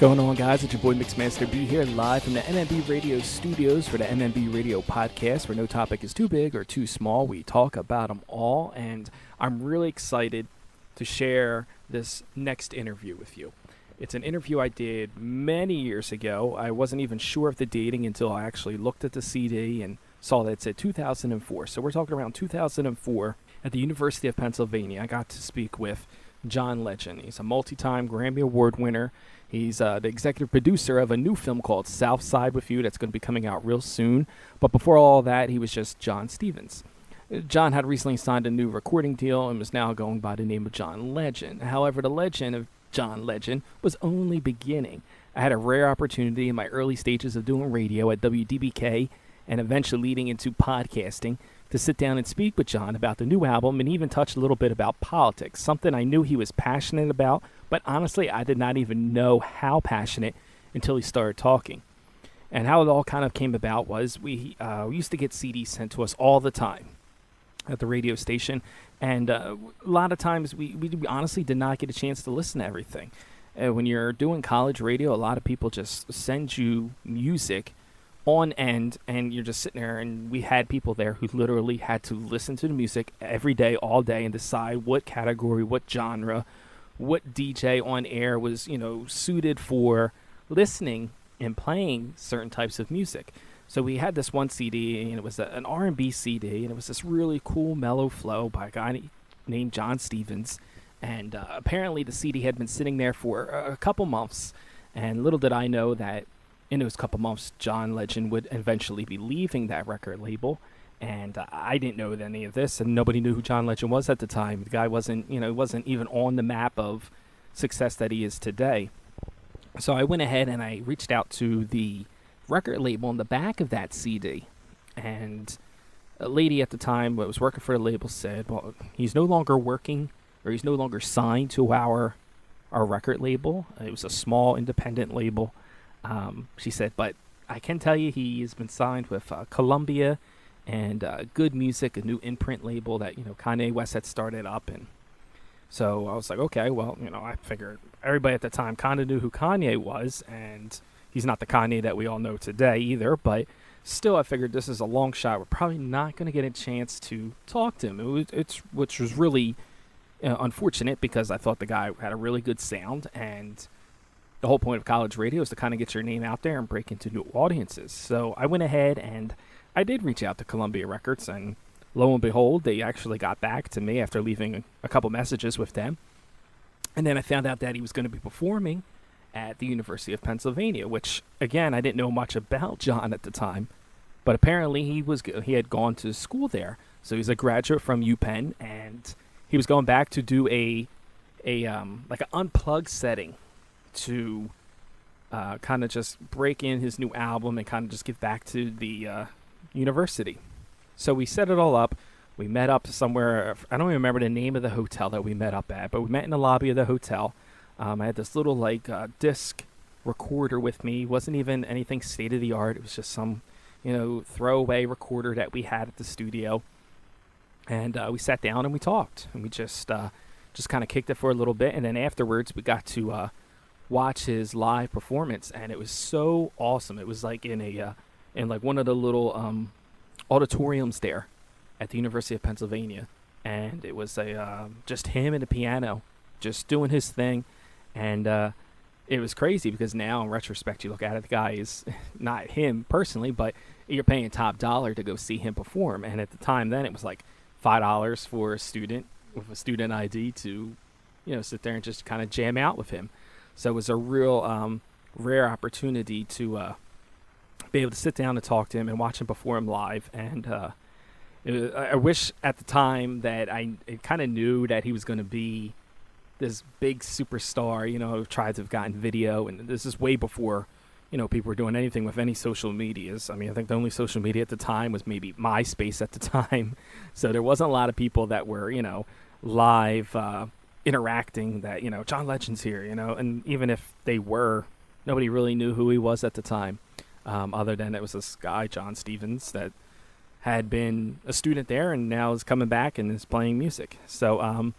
going on, guys? It's your boy Mixmaster B here, live from the MMB Radio studios for the MMB Radio podcast, where no topic is too big or too small. We talk about them all, and I'm really excited to share this next interview with you. It's an interview I did many years ago. I wasn't even sure of the dating until I actually looked at the CD and saw that it said 2004. So we're talking around 2004 at the University of Pennsylvania. I got to speak with John Legend. He's a multi-time Grammy Award winner. He's the executive producer of a new film called Southside With You that's going to be coming out real soon. But before all that, he was just John Stevens. John had recently signed a new recording deal and was now going by the name of John Legend. However, the legend of John Legend was only beginning. I had a rare opportunity in my early stages of doing radio at WDBK and eventually leading into podcasting to sit down and speak with John about the new album and even touch a little bit about politics, something I knew he was passionate about, but honestly, I did not even know how passionate until he started talking. And how it all kind of came about was we used to get CDs sent to us all the time at the radio station, and a lot of times we honestly did not get a chance to listen to everything. When you're doing college radio, a lot of people just send you music on end, and you're just sitting there, and we had people there who literally had to listen to the music every day, all day, and decide what category, what genre, what DJ on air was, suited for listening and playing certain types of music. So we had this one CD, and it was an R&B CD, and it was this really cool mellow flow by a guy named John Stevens. And apparently the CD had been sitting there for a couple months, and little did I know that in those couple months, John Legend would eventually be leaving that record label. And I didn't know any of this, and nobody knew who John Legend was at the time. The guy wasn't even on the map of success that he is today. So I went ahead and I reached out to the record label on the back of that CD. And a lady at the time that was working for the label said, well, he's no longer working, or he's no longer signed to our record label. It was a small independent label. She said, but I can tell you he has been signed with Columbia and Good Music, a new imprint label that, Kanye West had started up. And so I was like, okay, well, I figured everybody at the time kind of knew who Kanye was, and he's not the Kanye that we all know today either, but still I figured this is a long shot. We're probably not going to get a chance to talk to him, which was really unfortunate, because I thought the guy had a really good sound, and the whole point of college radio is to kind of get your name out there and break into new audiences. So I went ahead and I did reach out to Columbia Records, and lo and behold, they actually got back to me after leaving a couple messages with them. And then I found out that he was going to be performing at the University of Pennsylvania, which, again, I didn't know much about John at the time, but apparently he had gone to school there. So he's a graduate from UPenn, and he was going back to do like an unplugged setting to kind of just break in his new album and kind of just give back to the university. So we set it all up. We met up somewhere. I don't even remember the name of the hotel that we met up at, but we met in the lobby of the hotel. I had this little disc recorder with me. It wasn't even anything state of the art. It was just some throwaway recorder that we had at the studio. And we sat down and we talked, and we just kind of kicked it for a little bit. And then afterwards we got to watch his live performance, and it was so awesome. It was like in one of the little auditoriums there at the University of Pennsylvania, and it was just him and the piano just doing his thing. And it was crazy, because now in retrospect you look at it, the guy is not him personally, but you're paying top dollar to go see him perform. And at the time then, it was like $5 for a student with a student ID to sit there and just kind of jam out with him. So it was a real rare opportunity to be able to sit down and talk to him and watch him perform live. And I wish at the time that I kind of knew that he was going to be this big superstar, tried to have gotten video. And this is way before, people were doing anything with any social medias. I mean, I think the only social media at the time was maybe MySpace at the time. So there wasn't a lot of people that were, live interacting that, John Legend's here, and even if they were, nobody really knew who he was at the time, other than it was this guy, John Stevens, that had been a student there and now is coming back and is playing music. So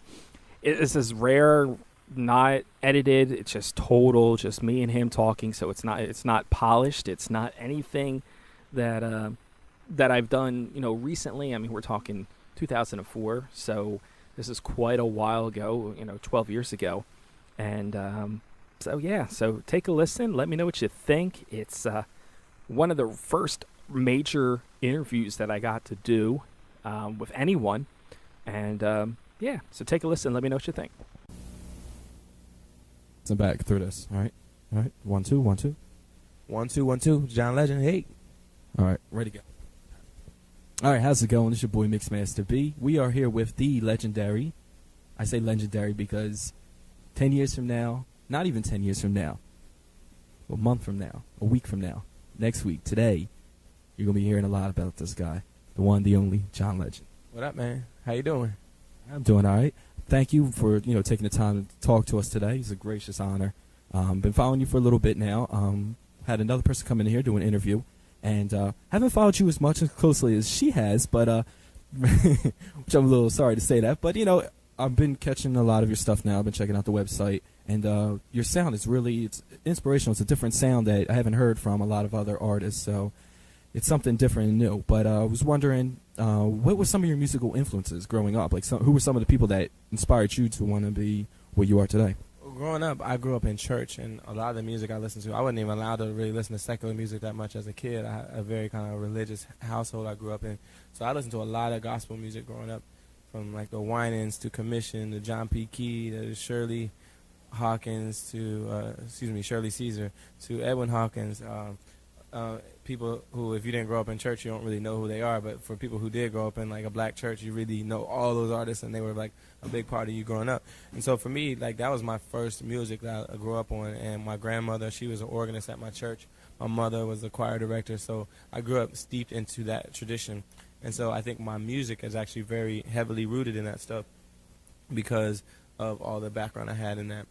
it's this rare not edited. It's just total, just me and him talking. So it's not polished. It's not anything that that I've done, recently. I mean, we're talking 2004, so this is quite a while ago, 12 years ago. And so take a listen. Let me know what you think. It's one of the first major interviews that I got to do with anyone. And so take a listen. Let me know what you think. I'm back through this. All right. 1 2 1 2 1 2 1 2. John Legend. Hey. All right, ready to go. All right, how's it going? It's your boy Mixmaster B. We are here with the legendary. I say legendary because 10 years from now, not even 10 years from now, a month from now, a week from now, next week, today, you're going to be hearing a lot about this guy, the one, the only, John Legend. What up, man? How you doing? I'm doing all right. Thank you for taking the time to talk to us today. It's a gracious honor. Been following you for a little bit now. Had another person come in here do an interview. And haven't followed you as much as closely as she has, but which I'm a little sorry to say that. But, I've been catching a lot of your stuff now. I've been checking out the website. And your sound is it's inspirational. It's a different sound that I haven't heard from a lot of other artists. So it's something different and new. But I was wondering, what were some of your musical influences growing up? Like, who were some of the people that inspired you to want to be what you are today? Growing up, I grew up in church, and a lot of the music I listened to, I wasn't even allowed to really listen to secular music that much as a kid. I had a very kind of religious household I grew up in. So I listened to a lot of gospel music growing up, from like the Winans to Commission to John P. Key to Shirley Hawkins to, Shirley Caesar to Edwin Hawkins. People who, if you didn't grow up in church, you don't really know who they are. But for people who did grow up in like a black church, you really know all those artists, and they were like a big part of you growing up. And so for me, like, that was my first music that I grew up on. And my grandmother, she was an organist at my church. My mother was the choir director. So I grew up steeped into that tradition. And so I think my music is actually very heavily rooted in that stuff because of all the background I had in that.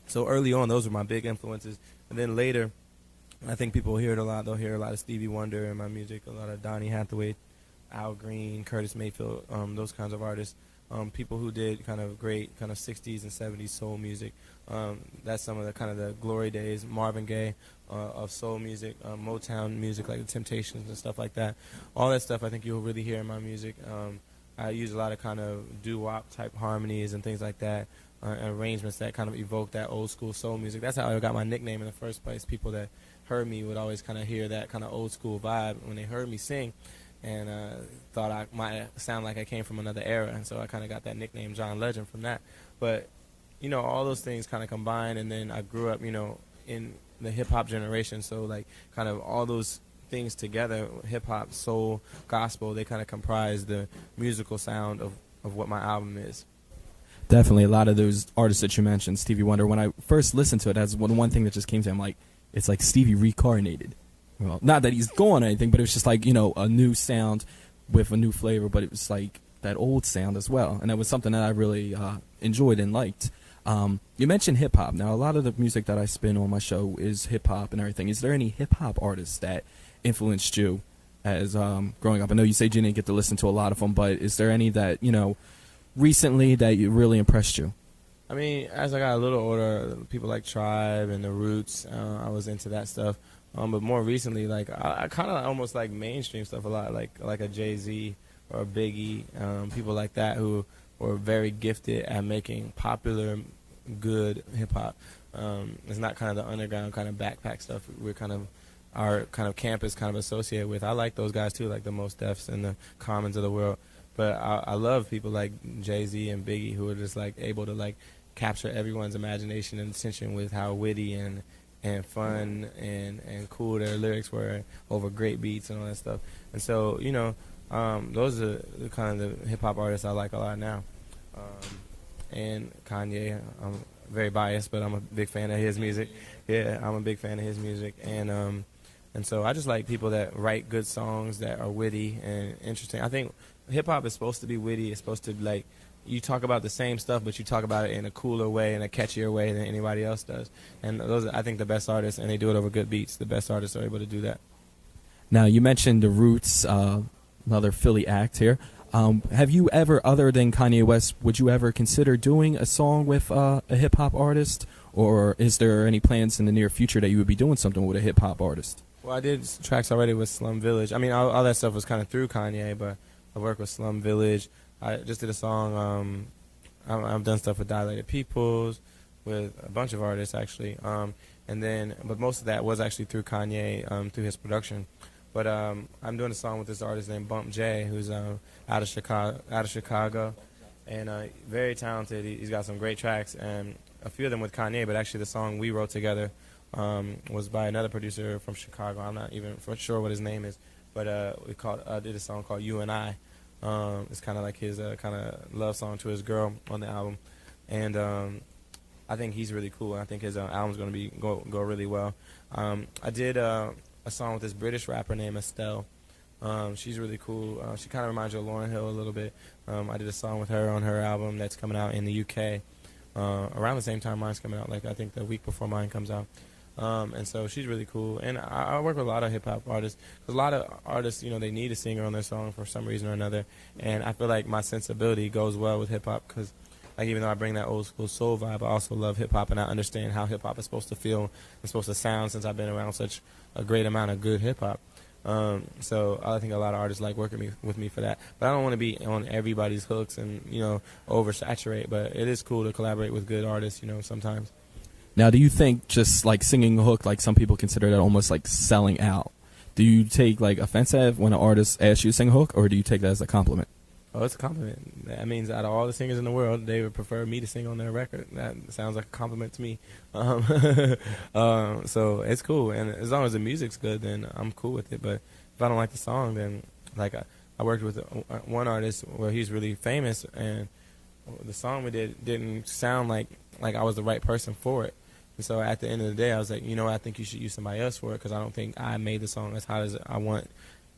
So early on, those were my big influences. And then later, I think people hear it a lot. They'll hear a lot of Stevie Wonder in my music, a lot of Donny Hathaway, Al Green, Curtis Mayfield, those kinds of artists. People who did kind of great kind of 60s and 70s soul music. That's some of the kind of the glory days, Marvin Gaye of soul music, Motown music like the Temptations and stuff like that. All that stuff I think you'll really hear in my music. I use a lot of kind of doo-wop type harmonies and things like that, arrangements that kind of evoke that old school soul music. That's how I got my nickname in the first place. People that heard me would always kind of hear that kind of old school vibe when they heard me sing, and thought I might sound like I came from another era, and so I kind of got that nickname John Legend from that. But all those things kind of combined, and then I grew up in the hip hop generation, so like kind of all those things together, hip hop, soul, gospel, they kind of comprise the musical sound of what my album is. Definitely a lot of those artists that you mentioned, Stevie Wonder, when I first listened to it, that's one thing that just came to me. I'm like, it's like Stevie reincarnated. Well, not that he's gone or anything, but it was just like, a new sound with a new flavor, but it was like that old sound as well. And that was something that I really enjoyed and liked. You mentioned hip-hop. Now, a lot of the music that I spin on my show is hip-hop and everything. Is there any hip-hop artists that influenced you as growing up? I know you said you didn't get to listen to a lot of them, but is there any that, recently that you really impressed you? I mean, as I got a little older, people like Tribe and The Roots, I was into that stuff. But more recently, like I kind of almost like mainstream stuff a lot, like a Jay-Z or a Biggie, people like that who were very gifted at making popular, good hip-hop. It's not kind of the underground kind of backpack stuff we're kind of, our kind of campus kind of associated with. I like those guys too, like the Mos Defs and the Commons of the world. But I love people like Jay-Z and Biggie who are just like able to like capture everyone's imagination and attention with how witty and fun and cool their lyrics were over great beats and all that stuff. And so, those are the kind of the hip-hop artists I like a lot now. And Kanye, I'm very biased, but I'm a big fan of his music. Yeah, I'm a big fan of his music. And so I just like people that write good songs that are witty and interesting. I think hip-hop is supposed to be witty. It's supposed to be like, you talk about the same stuff, but you talk about it in a cooler way, in a catchier way than anybody else does. And those are, I think, the best artists, and they do it over good beats. The best artists are able to do that. Now, you mentioned The Roots, another Philly act here. Have you ever, other than Kanye West, would you ever consider doing a song with a hip-hop artist? Or is there any plans in the near future that you would be doing something with a hip-hop artist? Well, I did tracks already with Slum Village. I mean, all that stuff was kind of through Kanye, but I worked with Slum Village. I just did a song. I've done stuff with Dilated Peoples, with a bunch of artists, actually. But most of that was actually through Kanye, through his production. But I'm doing a song with this artist named Bump J, who's out of Chicago, and very talented. He's got some great tracks, and a few of them with Kanye. But actually, the song we wrote together was by another producer from Chicago. I'm not even for sure what his name is, but I did a song called You and I. It's kind of like his kind of love song to his girl on the album, and I think he's really cool. I think his album's going to go really well. I did a song with this British rapper named Estelle. She's really cool. She kind of reminds you of Lauryn Hill a little bit. I did a song with her on her album that's coming out in the UK around the same time mine's coming out, like I think the week before mine comes out. And so she's really cool. And I work with a lot of hip-hop artists. Because a lot of artists, they need a singer on their song for some reason or another. And I feel like my sensibility goes well with hip-hop because, like, even though I bring that old-school soul vibe, I also love hip-hop, and I understand how hip-hop is supposed to feel and supposed to sound since I've been around such a great amount of good hip-hop. So I think a lot of artists like working with me for that. But I don't want to be on everybody's hooks and, oversaturate. But it is cool to collaborate with good artists, sometimes. Now, do you think just like singing a hook, like some people consider that almost like selling out? Do you take like offense at when an artist asks you to sing a hook, or do you take that as a compliment? Oh, it's a compliment. That means out of all the singers in the world, they would prefer me to sing on their record. That sounds like a compliment to me. So it's cool, and as long as the music's good, then I'm cool with it. But if I don't like the song, then like I worked with one artist where he's really famous, and the song we did didn't sound like I was the right person for it. And so at the end of the day, I was like, I think you should use somebody else for it because I don't think I made the song as hot as I want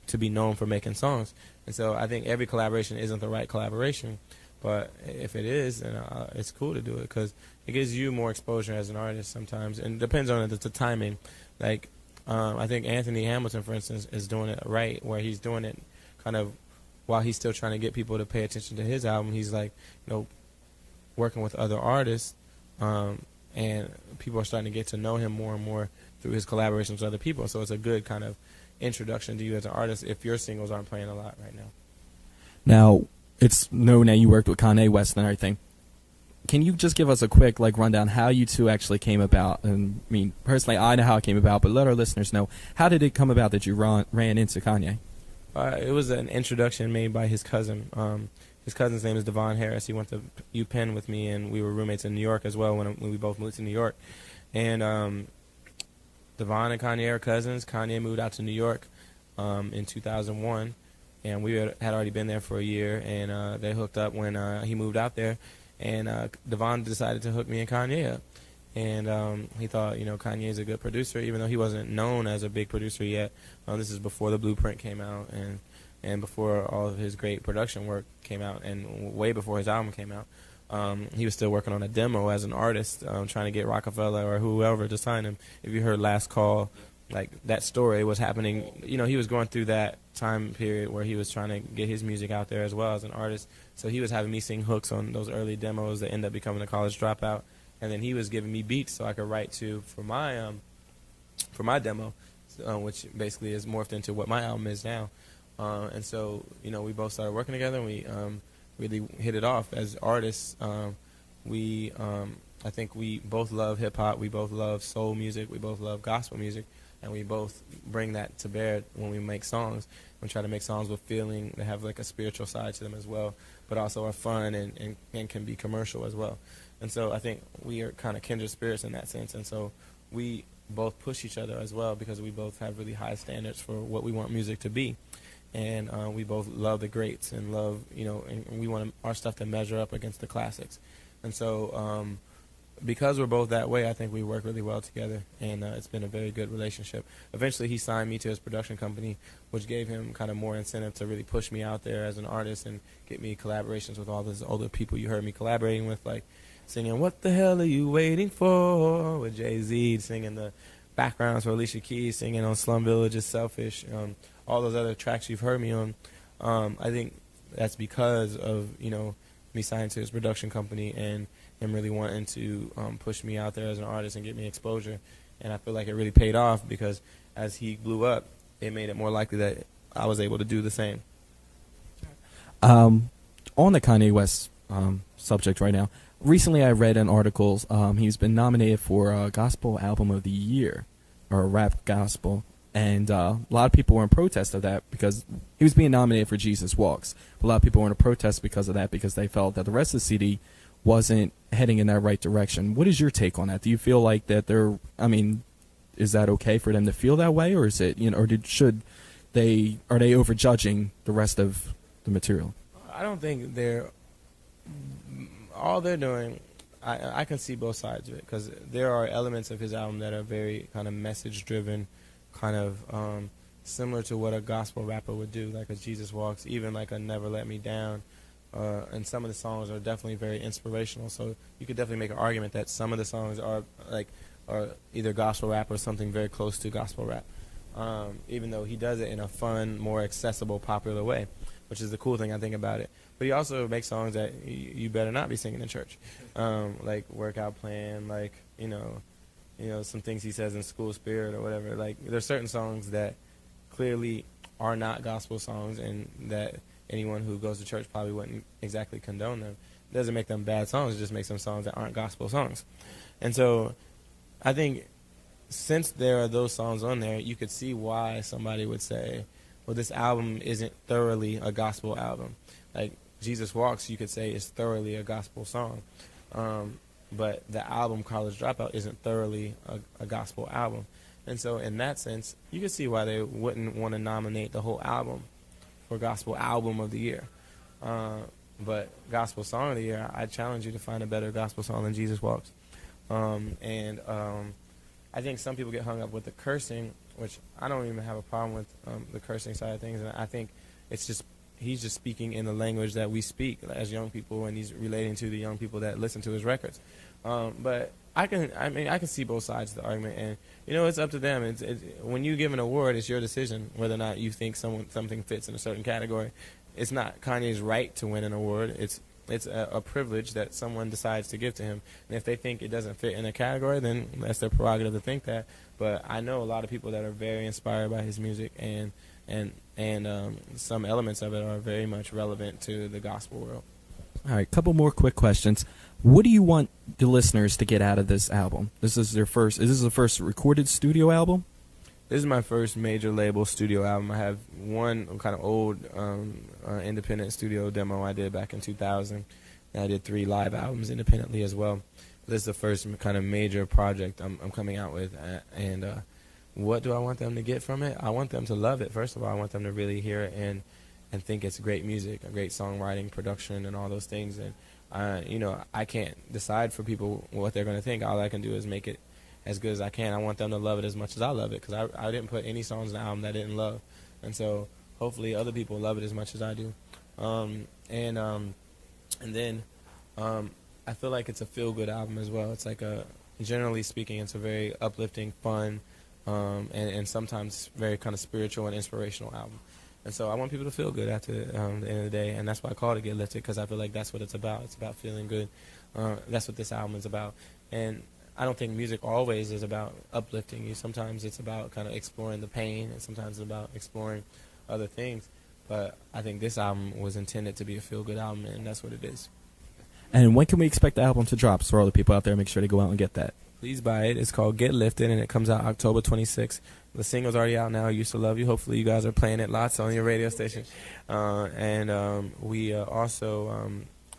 to be known for making songs. And so I think every collaboration isn't the right collaboration, but if it is, then it's cool to do it because it gives you more exposure as an artist sometimes, and it depends on the timing. Like I think Anthony Hamilton, for instance, is doing it right, where he's doing it kind of while he's still trying to get people to pay attention to his album. He's like, working with other artists, and people are starting to get to know him more and more through his collaborations with other people. So it's a good kind of introduction to you as an artist if your singles aren't playing a lot right now. Now, it's known that you worked with Kanye West and everything. Can you just give us a quick rundown how you two actually came about? And I mean, personally, I know how it came about, but let our listeners know, how did it come about that you ran into Kanye? It was an introduction made by his cousin. His cousin's name is Devon Harris. He went to UPenn with me, and we were roommates in New York as well when we both moved to New York. And Devon and Kanye are cousins. Kanye moved out to New York in 2001, and we had already been there for a year, and they hooked up when he moved out there. And Devon decided to hook me and Kanye up. And he thought, Kanye's a good producer, even though he wasn't known as a big producer yet. This is before The Blueprint came out, and before all of his great production work came out, and way before his album came out. He was still working on a demo as an artist, trying to get Rockefeller or whoever to sign him. If you heard Last Call, like that story was happening, he was going through that time period where he was trying to get his music out there as well as an artist. So he was having me sing hooks on those early demos that ended up becoming A College Dropout, and then he was giving me beats so I could write to for my demo, which basically is morphed into what my album is now. And so, we both started working together, and we really hit it off as artists. I think we both love hip-hop, we both love soul music, we both love gospel music, and we both bring that to bear when we make songs. We try to make songs with feeling, that have like a spiritual side to them as well, but also are fun and can be commercial as well. And so I think we are kind of kindred spirits in that sense, and so we both push each other as well because we both have really high standards for what we want music to be. And we both love the greats and love, and we want our stuff to measure up against the classics. And so because we're both that way, I think we work really well together, and it's been a very good relationship. Eventually, he signed me to his production company, which gave him kind of more incentive to really push me out there as an artist and get me collaborations with all those older people you heard me collaborating with, like singing "What the Hell Are You Waiting For" with Jay-Z, singing the backgrounds for Alicia Keys, singing on Slum Village's "Selfish." All those other tracks you've heard me on. I think that's because of, me signing to his production company and him really wanting to push me out there as an artist and get me exposure. And I feel like it really paid off because as he blew up, it made it more likely that I was able to do the same. On the Kanye West subject right now, recently I read in articles he's been nominated for a Gospel Album of the Year, or a rap gospel, and a lot of people were in protest of that because he was being nominated for Jesus Walks. A lot of people were in protest because of that, because they felt that the rest of the CD wasn't heading in that right direction. What is your take on that? Do you feel like that is that okay for them to feel that way, or is it, or are they overjudging the rest of the material? I don't think all they're doing, I can see both sides of it, because there are elements of his album that are very kind of message-driven, kind of similar to what a gospel rapper would do, like a Jesus Walks, even like a Never Let Me Down. And some of the songs are definitely very inspirational. So you could definitely make an argument that some of the songs are either gospel rap or something very close to gospel rap. Even though he does it in a fun, more accessible, popular way, which is the cool thing I think about it. But he also makes songs that you better not be singing in church, like Workout Plan, like some things he says in School Spirit or whatever. Like there's certain songs that clearly are not gospel songs, and that anyone who goes to church probably wouldn't exactly condone them. It doesn't make them bad songs, it just makes them songs that aren't gospel songs. And so I think since there are those songs on there, you could see why somebody would say, well, this album isn't thoroughly a gospel album. Like Jesus Walks, you could say, is thoroughly a gospel song. But the album College Dropout isn't thoroughly a gospel album. And so in that sense, you could see why they wouldn't want to nominate the whole album for Gospel Album of the Year. But Gospel Song of the Year, I challenge you to find a better gospel song than Jesus Walks. I think some people get hung up with the cursing, which I don't even have a problem with the cursing side of things. And I think it's just he's just speaking in the language that we speak as young people, and he's relating to the young people that listen to his records. But I can see both sides of the argument, and it's up to them. It's when you give an award, it's your decision whether or not you think something fits in a certain category. It's not Kanye's right to win an award. It's a privilege that someone decides to give to him, and if they think it doesn't fit in a category, then that's their prerogative to think that. But I know a lot of people that are very inspired by his music, and some elements of it are very much relevant to the gospel world. All right, couple more quick questions. What do you want the listeners to get out of this album? Is this the first recorded studio album? This is my first major label studio album. I have one kind of old independent studio demo I did back in 2000. And I did 3 live albums independently as well. This is the first kind of major project I'm coming out with. And what do I want them to get from it? I want them to love it. First of all, I want them to really hear it and think it's great music, a great songwriting, production, and all those things. And I can't decide for people what they're going to think. All I can do is make it as good as I can. I want them to love it as much as I love it, because I didn't put any songs in the album that I didn't love. And so hopefully other people love it as much as I do. And then I feel like it's a feel-good album as well. It's like generally speaking, it's a very uplifting, fun, and sometimes very kind of spiritual and inspirational album. And so I want people to feel good after the end of the day, and that's why I call it Get Lifted, because I feel like that's what it's about. It's about feeling good. That's what this album is about. And I don't think music always is about uplifting you. Sometimes it's about kind of exploring the pain, and sometimes it's about exploring other things. But I think this album was intended to be a feel-good album, and that's what it is. And when can we expect the album to drop? So for all the people out there, make sure to go out and get that. Please buy it. It's called Get Lifted, and it comes out October 26th. The single's already out now, Used to Love You. Hopefully you guys are playing it lots on your radio station. We also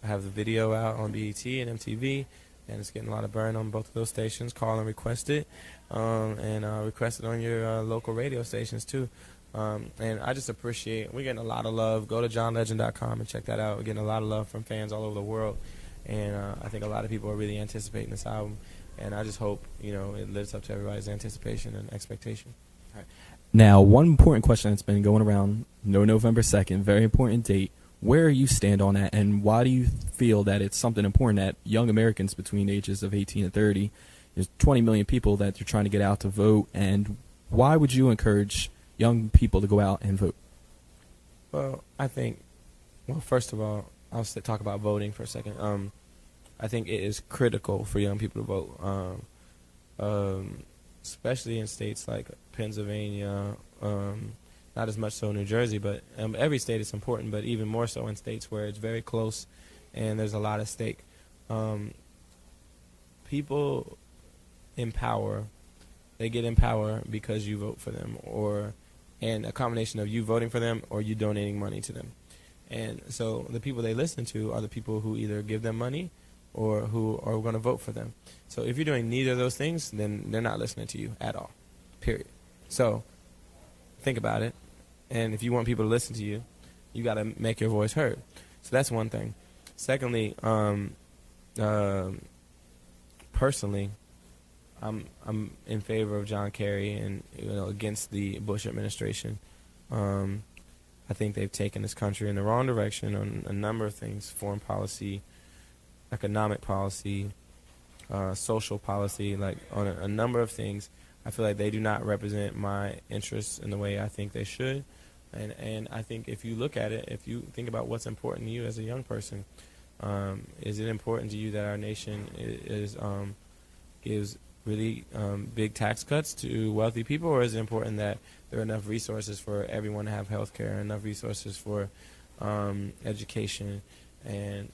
have the video out on BET and MTV, and it's getting a lot of burn on both of those stations. Call and request it, and request it on your local radio stations too. And I just appreciate, we're getting a lot of love. Go to johnlegend.com and check that out. We're getting a lot of love from fans all over the world, and I think a lot of people are really anticipating this album. And I just hope, it lives up to everybody's anticipation and expectation. All right. Now, one important question that's been going around, November 2nd, very important date. Where you stand on that, and why do you feel that it's something important that young Americans between ages of 18 and 30, there's 20 million people that you're trying to get out to vote, and why would you encourage young people to go out and vote? Well, I think Well, first of all, I'll talk about voting for a second. I think it is critical for young people to vote, especially in states like Pennsylvania, not as much so New Jersey, but every state is important, but even more so in states where it's very close and there's a lot at stake. People in power, they get in power because you vote for them, and a combination of you voting for them or you donating money to them. And so the people they listen to are the people who either give them money or who are going to vote for them. So if you're doing neither of those things, then they're not listening to you at all, period. So think about it. And if you want people to listen to you, you got to make your voice heard. So that's one thing. Secondly, personally, I'm in favor of John Kerry and against the Bush administration. I think they've taken this country in the wrong direction on a number of things: foreign policy, economic policy, social policy, like on a number of things. I feel like they do not represent my interests in the way I think they should. And I think if you look at it, if you think about what's important to you as a young person, is it important to you that our nation gives really big tax cuts to wealthy people, or is it important that there are enough resources for everyone to have health care, enough resources for education, and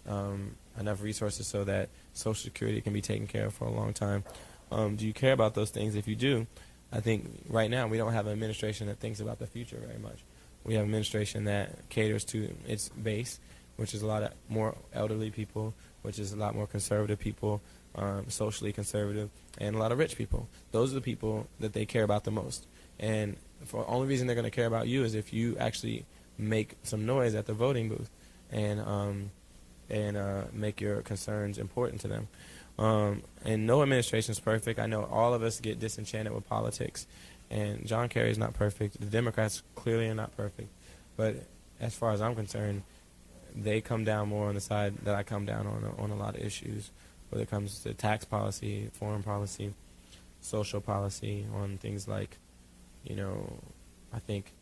enough resources so that Social Security can be taken care of for a long time? Do you care about those things? If you do, I think right now we don't have an administration that thinks about the future very much. We have an administration that caters to its base, which is a lot of more elderly people, which is a lot more conservative people, socially conservative, and a lot of rich people. Those are the people that they care about the most. And for the only reason they're going to care about you is if you actually make some noise at the voting booth and make your concerns important to them. And no administration is perfect. I know all of us get disenchanted with politics, and John Kerry is not perfect. The Democrats clearly are not perfect. But as far as I'm concerned, they come down more on the side that I come down on a lot of issues, whether it comes to tax policy, foreign policy, social policy, on things like, I think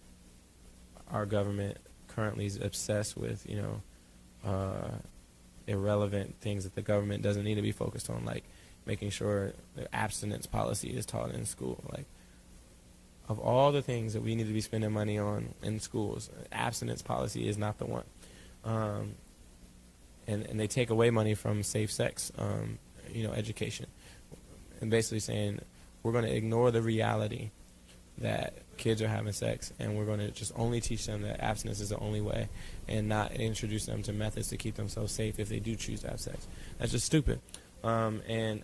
our government currently is obsessed with, irrelevant things that the government doesn't need to be focused on, like making sure the abstinence policy is taught in school. Like, of all the things that we need to be spending money on in schools, abstinence policy is not the one. And they take away money from safe sex, education, and basically saying we're going to ignore the reality that kids are having sex, and we're going to just only teach them that abstinence is the only way, and not introduce them to methods to keep themselves safe if they do choose to have sex. That's just stupid. And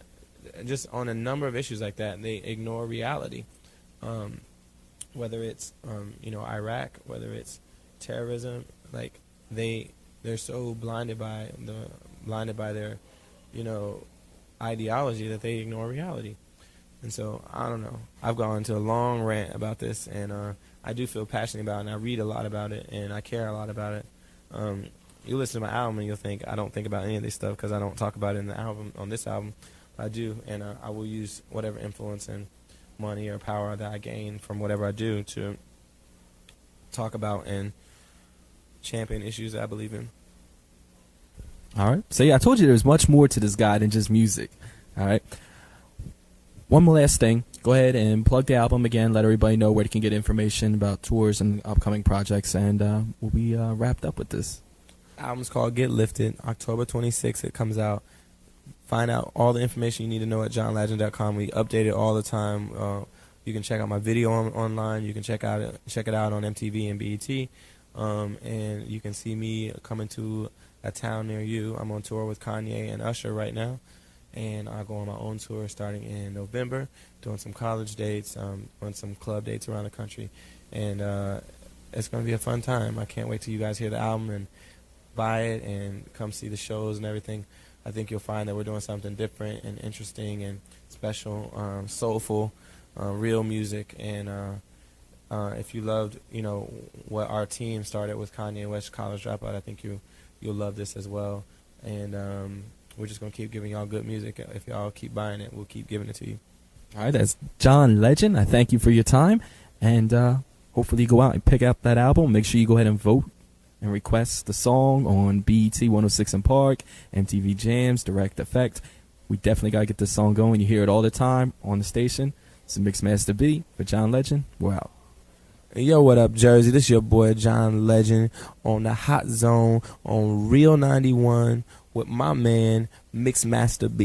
just on a number of issues like that, they ignore reality. Whether it's Iraq, whether it's terrorism, like they're so blinded by their ideology that they ignore reality. And so, I don't know. I've gone into a long rant about this, and I do feel passionate about it, and I read a lot about it, and I care a lot about it. You listen to my album, and you'll think I don't think about any of this stuff because I don't talk about it in the album, on this album. I do, and I will use whatever influence and money or power that I gain from whatever I do to talk about and champion issues that I believe in. All right. So, yeah, I told you there's much more to this guy than just music. All right. One more last thing. Go ahead and plug the album again. Let everybody know where they can get information about tours and upcoming projects, and we'll be wrapped up with this. Album's called Get Lifted. October 26th it comes out. Find out all the information you need to know at johnlegend.com. We update it all the time. You can check out my video online. You can check it out on MTV and BET. And you can see me coming to a town near you. I'm on tour with Kanye and Usher right now. And I'll go on my own tour starting in November, doing some college dates, on some club dates around the country. And it's going to be a fun time. I can't wait till you guys hear the album and buy it and come see the shows and everything. I think you'll find that we're doing something different and interesting and special, soulful, real music. And if you loved, what our team started with Kanye West College Dropout, I think you'll love this as well. And we're just going to keep giving y'all good music. If y'all keep buying it, we'll keep giving it to you. All right, that's John Legend. I thank you for your time. And hopefully you go out and pick up that album. Make sure you go ahead and vote and request the song on BET 106 in Park, MTV Jams, Direct Effect. We definitely got to get this song going. You hear it all the time on the station. It's a Mixmaster B for John Legend. We're out. Yo, what up, Jersey? This your boy John Legend on the Hot Zone on Real 91 with my man Mixmaster B.